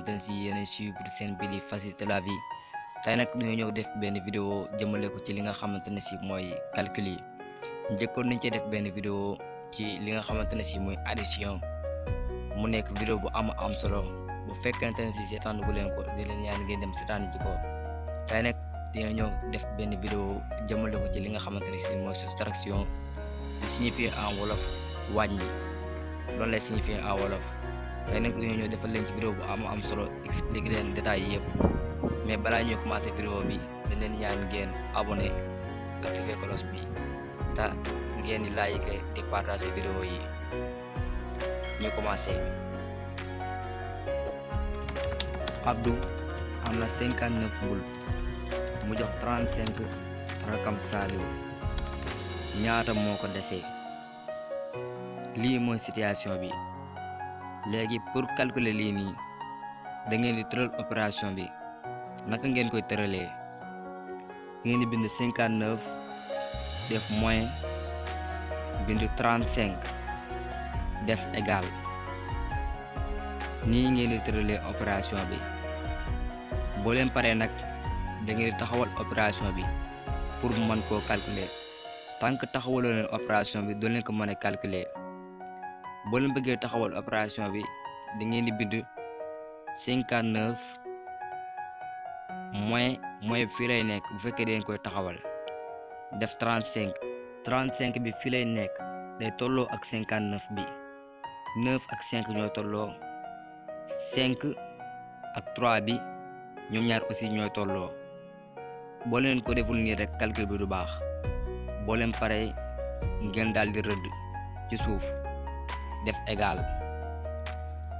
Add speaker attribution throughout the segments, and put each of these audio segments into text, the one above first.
Speaker 1: xamante ne si yéen suivre seen bi di faciliter la vie tey nag dañoo ñëw def benn vidéo jëmale ko ci li nga xamante ne si mooy calcul yi njëkkoon nañ ci def benn vidéo ci li nga xamante ne si mooy addition mu nekk vidéo bu am solo bu fekkente ne si seetaan gu leen ko di leen ñaan ngeen dem seetaan ji ko tey nag dañoo ñëw def benn vidéo jëmale ko ci li nga xamante ne si mooy soustraction di signifier en wolof wàññi loolu lay signifier en wolof. tey nag dañoo ñëw defal leen ci vidéo bu am solo expliquer leen détails yi yëpp mais balaa ñuy commencer vidéo bi dañ leen ñaan ngeen abonné activer cloche bi te ngeen di like di partager vidéo yi ñu commencer. Abdou am na 59 bul mu jox 35 rakam Saliou ñaata moo ko desee. lii mooy situation bi. léegi pour calculer lii nii da ngeen di tëral opération bi naka ngeen koy tëralee ngeen di bind 59 def moins bind 35 def égal nii ngeen di tëralee opération bi. boo leen paree nag da ngeen di taxawal opération bi pour mën koo calculer tant que taxawaloo leen opération bi doo leen ko mën a calculer. boo leen bëggee taxawal opération bi da ngeen di bind 59 moins fii lay nekk bu fekkee dañ koy taxawal def 35 bi fii lay nekk day tolloo ak 59 bi 9 ak 5 ñooy tolloo 5 ak 3 bi ñoom ñaar aussi ñooy tolloo. boo leen ko deful nii rek calcul bi du baax. boo leen paree ngeen daal di rëdd ci suuf def égal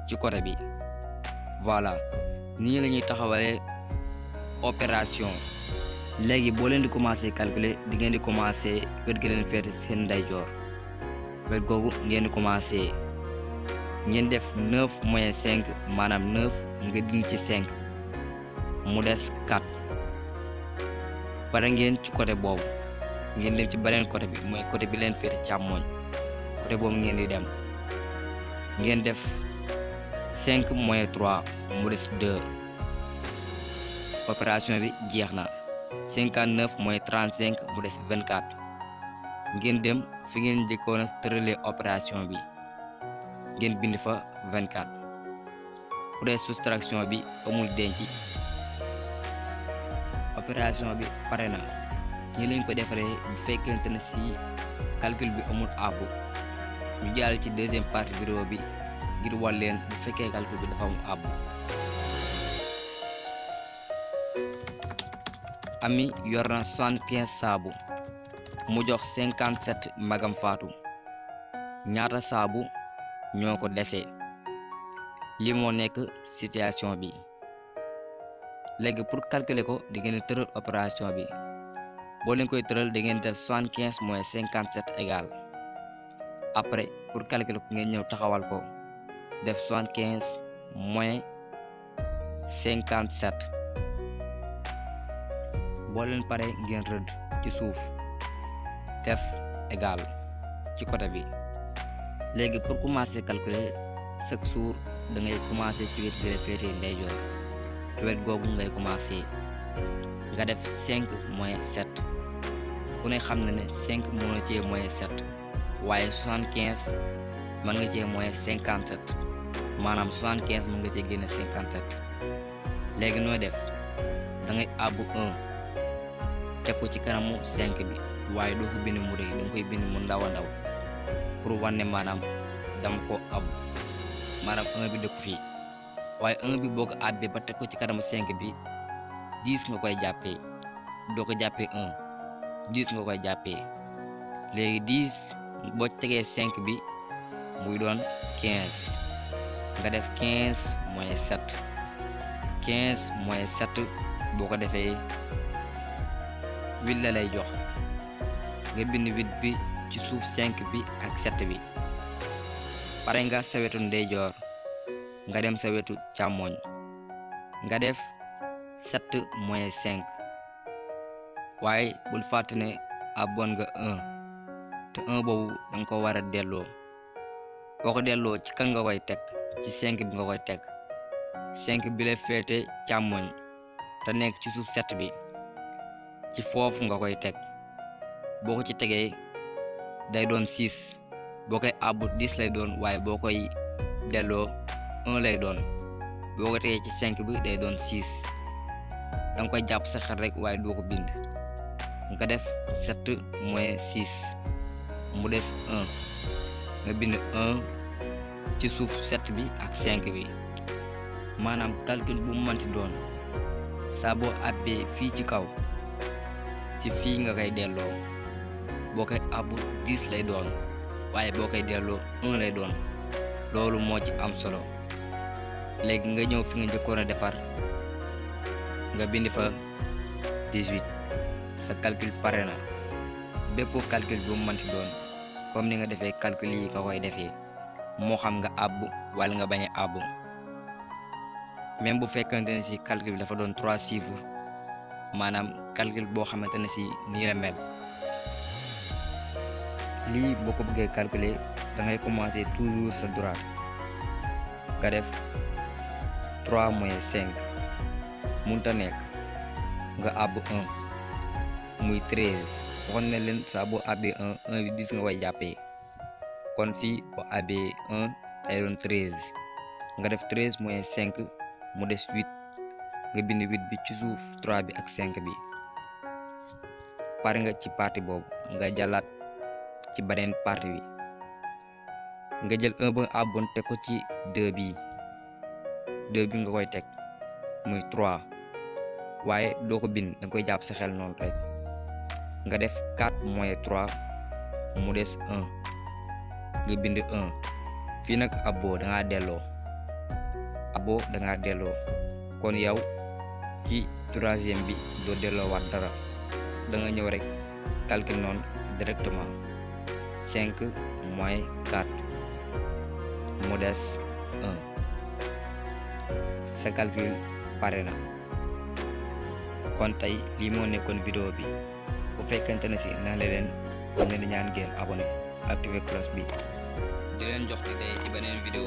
Speaker 1: ci côté bi. voilà nii la ñuy taxawalee opération. léegi boo leen di commencer calculer di ngeen di commencer wet gi leen féete seen ndeyjoor wet googu ngeen di commencer ngeen def 9 moins 5 maanaam 9 nga dindi ci 5 mu des 4 pare ngeen ci côté boobu ngeen dem ci beneen côté bi mooy côté bi leen féete càmmoñ côté boobu ngeen di dem. ngeen def 5 moins 3 mu des 2 opération bi jeex na. 59 moins 35 mu des 24 ngeen dem fi ngeen njëkkoon a tëralee opération bi ngeen bind fa 24. bu dee soustraction bi amul denc opération bi pare na. ñi lañ ko defaree bu fekkente ne si calcul bi amul àbbu. ñu jàll ci deuxième partie vidéo bi ngir wàll leen bu fekkee calcul bi dafa am àbbu. Ami yor na 75 saabu mu jox 57 magam Faatu ñaata saabu ñoo ko dese. li moo nekk situation bi. léegi pour calculer ko di ngeen tëral opération bi boo leen koy tëral da ngeen def 75 moins 57 égal. après pour calculer ko ngeen ñëw taxawal ko def 75 moins 57 boo leen pare ngeen rëdd ci suuf def égal ci côté bi. léegi pour commencer calculer chaque jour da ngay commencer ci wet gi la féete ndeyjoor ci wet googu ngay commencer nga def 5 moins 7 ku ne xam na ne 5 mën na cee moins 7 waaye 75 mën nga cee moins 57 maanaam 75 mën nga cee génne 57. léegi nooy def da ngay àbbu 1 teg ko ci kanamu 5 bi waaye doo ko bind mu rëy da nga koy bind mu ndaw a ndaw pour wane maanaam dama ko àbbu maanaam 1 bi dëkku fii waaye 1 bi boo ko àbbee ba teg ko ci kanamu 5 bi 10 nga koy jàppee doo ko jàppee 1 10 nga koy jàppee. léegi 10 boo tegee 5 bi muy doon 15 nga def 15 moins 7 15 moins 7 boo ko defee 8 la lay jox nga bind 8 bi ci suuf 5 bi ak 7 bi. pare nga sa wetu ndeyjoor nga dem sa wetu càmmoñ nga def 7 moins 5 waaye bul fàtte ne abon nga 1 te 1 boobu danga ko war a delloo boo ko delloo ci kan nga koy teg ci 5 bi nga koy teg 5 bi la féete càmmoñ te nekk ci suuf 7 bi ci foofu nga koy teg boo ko ci tegee day doon 6 boo koy àbbu 10 lay doon waaye boo koy delloo 1 lay doon boo ko tegee ci 5 bi day doon 6 danga koy jàpp sa xel rek waaye doo ko bind nga def 7 moins 6 mu des 1 nga bind 1 ci suuf 7 bi ak 5 bi maanaam calcul bu mu mënti doon saa boo àbbee fii ci kaw ci fii nga koy delloo boo koy àbbu 10 lay doon waaye boo koy delloo 1 lay doon loolu moo ci am solo léegi nga ñëw fi nga njëkkoon a defar nga bind fa 18 sa calcul pare na bépp calcul bu mu mënti doon comme ni nga defee calcul yi nga koy defee moo xam nga àbbu wala nga bañ a àbbu même bu fekkante ne si calcul bi dafa doon 3 chiffres maanaam calcul boo xamante ne si nii la mel lii boo ko bëggee calculer da ngay commencer toujours sa droite nga def 3 moins 5 mënta nekk nga àbb 1 muy 13 waxoon na leen saa boo àbbee 1 bi 10 nga koy jàppee kon fii boo àbbee 1 day doon 13 nga def 13 moins 5 mu des 8 nga bind 8 bi ci suuf 3 bi ak 5 bi pare nga ci partie boobu nga jàllaat ci beneen partie bi nga jël 1 ba àbboon teg ko ci 2 bi nga koy teg muy 3 waaye doo ko bind danga koy jàpp sa xel noonu rek nga def 4 moins 3 mu des 1 nga bind 1 fii nag aboo dangaa delloo kon yow ci troisième bi doo delloo waat dara da nga ñëw rek calcul noonu directement 5 moins 4 mu des 1 sa calcul pare na kon tey lii moo nekkoon vidéo bi bu fekkente ne si naa leen di ñaan ngeen abonné activer cloche bi di leen jox di day ci beneen vidéo